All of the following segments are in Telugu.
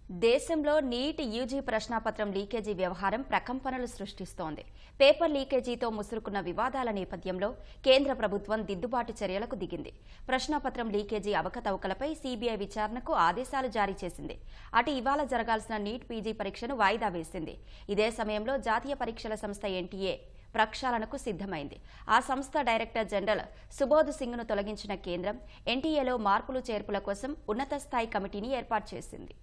దేశంలో నీట్ యూజీ ప్రశ్నాపత్రం లీకేజీ వ్యవహారం ప్రకంపనలు సృష్టిస్తోంది. పేపర్ లీకేజీతో ముసురుకున్న వివాదాల నేపథ్యంలో కేంద్ర ప్రభుత్వం దిద్దుబాటు చర్యలకు దిగింది. ప్రశ్నాపత్రం లీకేజీ అవకతవకలపై సీబీఐ విచారణకు ఆదేశాలు జారీ చేసింది. అటు ఇవాళ జరగాల్సిన నీట్ పీజీ పరీక్షను వాయిదా వేసింది. ఇదే సమయంలో జాతీయ పరీక్షల సంస్థ ఎన్టీఏ ప్రక్షాళనకు సిద్ధమైంది. ఆ సంస్థ డైరెక్టర్ జనరల్ సుబోధ్ సింగ్ను తొలగించిన కేంద్రం ఎన్టీఏలో మార్పులు చేర్పుల కోసం ఉన్నత స్థాయి కమిటీని ఏర్పాటు చేసింది.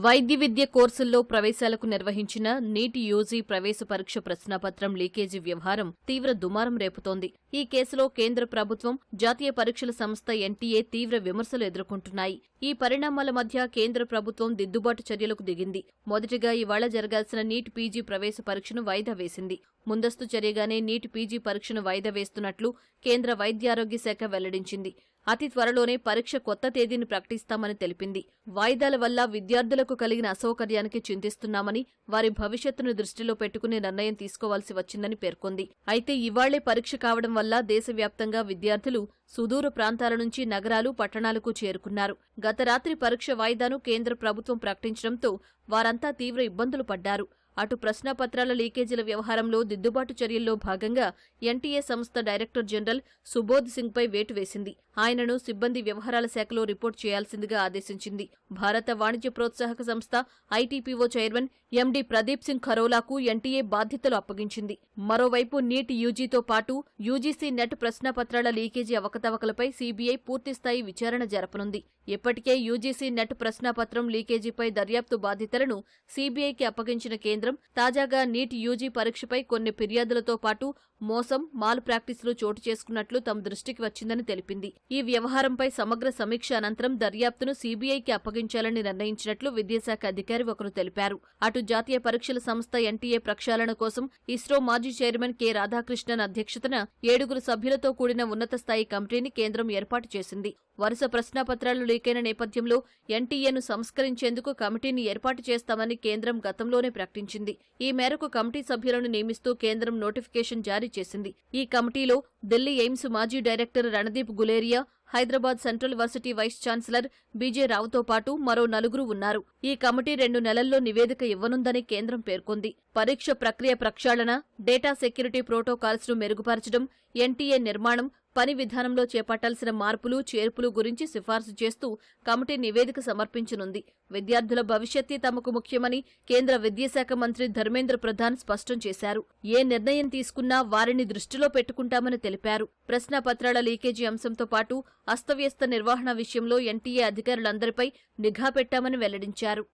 వైద్య విద్య కోర్సుల్లో ప్రవేశాలకు నిర్వహించిన నీట్ యూజీ ప్రవేశ పరీక్ష ప్రశ్నాపత్రం లీకేజీ వ్యవహారం తీవ్ర దుమారం రేపుతోంది. ఈ కేసులో కేంద్ర ప్రభుత్వం, జాతీయ పరీక్షల సంస్థ ఎన్టీఏ తీవ్ర విమర్శలు ఎదుర్కొంటున్నాయి. ఈ పరిణామాల మధ్య కేంద్ర ప్రభుత్వం దిద్దుబాటు చర్యలకు దిగింది. మొదటిగా ఇవాళ జరగాల్సిన నీట్ పీజీ ప్రవేశ పరీక్షను వాయిదా వేసింది. ముందస్తు చర్యగానే నీట్ పీజీ పరీక్షను వాయిదా వేస్తున్నట్లు కేంద్ర వైద్యారోగ్య శాఖ వెల్లడించింది. అతి త్వరలోనే పరీక్ష కొత్త తేదీని ప్రకటిస్తామని తెలిపింది. వాయిదాల వల్ల విద్యార్థులకు కలిగిన అసౌకర్యానికి చింతిస్తున్నామని, వారి భవిష్యత్తును దృష్టిలో పెట్టుకుని నిర్ణయం తీసుకోవాల్సి వచ్చిందని పేర్కొంది. అయితే ఇవాళ్లే పరీక్ష కావడం వల్ల దేశవ్యాప్తంగా విద్యార్థులు సుదూర ప్రాంతాల నుంచి నగరాలు, పట్టణాలకు చేరుకున్నారు. గత రాత్రి పరీక్ష వాయిదాను కేంద్ర ప్రభుత్వం ప్రకటించడంతో వారంతా తీవ్ర ఇబ్బందులు పడ్డారు. అటు ప్రశ్నాపత్రాల లీకేజీల వ్యవహారంలో దిద్దుబాటు చర్యల్లో భాగంగా ఎన్టీఏ సంస్థ డైరెక్టర్ జనరల్ సుబోధ్ సింగ్పై వేటు వేసింది. ఆయనను సిబ్బంది వ్యవహారాల శాఖలో రిపోర్ట్ చేయాల్సిందిగా ఆదేశించింది. భారత వాణిజ్య ప్రోత్సాహక సంస్థ ITPO chairman MD Pradeep Singh ఖరోలాకు ఎన్టీఏ బాధ్యతలు అప్పగించింది. మరోవైపు నీట్ యూజీతో పాటు యూజీసీ నెట్ ప్రశ్నాపత్రాల లీకేజీ అవకతవకలపై సీబీఐ పూర్తిస్థాయి విచారణ జరపనుంది. ఇప్పటికే యూజీసీ నెట్ ప్రశ్నాపత్రం లీకేజీపై దర్యాప్తు బాధ్యతలను సీబీఐకి అప్పగించిన కేంద్రం తాజాగా నీట్ యూజీ పరీక్షపై కొన్ని ఫిర్యాదులతో పాటు మోసం, మాల్ ప్రాక్టీసులు చోటు చేసుకున్నట్లు తమ దృష్టికి వచ్చిందని తెలిపింది. ఈ వ్యవహారంపై సమగ్ర సమీక్ష అనంతరం దర్యాప్తును సీబీఐకి అప్పగించాలని నిర్ణయించినట్లు విద్యాశాఖ అధికారి ఒకరు తెలిపారు. అటు జాతీయ పరీక్షల సంస్థ ఎన్టీఏ ప్రక్షాళన కోసం ఇస్రో మాజీ చైర్మన్ కె రాధాకృష్ణన్ అధ్యక్షతన 7 సభ్యులతో కూడిన ఉన్నత స్థాయి కమిటీని కేంద్రం ఏర్పాటు చేసింది. వరుస ప్రశ్నాపత్రాలు లీకైన నేపథ్యంలో ఎన్టీఏను సంస్కరించేందుకు కమిటీని ఏర్పాటు చేస్తామని కేంద్రం గతంలోనే ప్రకటించింది. ఈ మేరకు కమిటీ సభ్యులను నియమిస్తూ కేంద్రం నోటిఫికేషన్ జారీ చేసింది. ఈ కమిటీలో ఢిల్లీ ఎయిమ్స్ మాజీ director Randeep Guleria, Hyderabad central varsity vice chancellor B J రావుతో పాటు మరో 4 ఉన్నారు. ఈ కమిటీ 2 నెలల్లో నివేదిక ఇవ్వనుందని కేంద్రం పేర్కొంది. పరీక్ష ప్రక్రియ ప్రక్షాళన, డేటా సెక్యూరిటీ ప్రోటోకాల్స్ ను మెరుగుపరచడం, ఎన్టీఏ నిర్మాణం, పని విధానంలో చేపట్టాల్సిన మార్పులు, చేర్పులు గురించి సిఫార్సు చేస్తూ కమిటీ నివేదిక సమర్పించనుంది. విద్యార్థుల భవిష్యత్తే తమకు ముఖ్యమని కేంద్ర విద్యాశాఖ మంత్రి ధర్మేంద్ర ప్రధాన్ స్పష్టం చేశారు. ఏ నిర్ణయం తీసుకున్నా వారిని దృష్టిలో పెట్టుకుంటామని తెలిపారు. ప్రశ్నాపత్రాల లీకేజీ అంశంతో పాటు అస్తవ్యస్త నిర్వహణ విషయంలో ఎన్టీఏ అధికారులందరిపై నిఘా పెట్టామని వెల్లడించారు.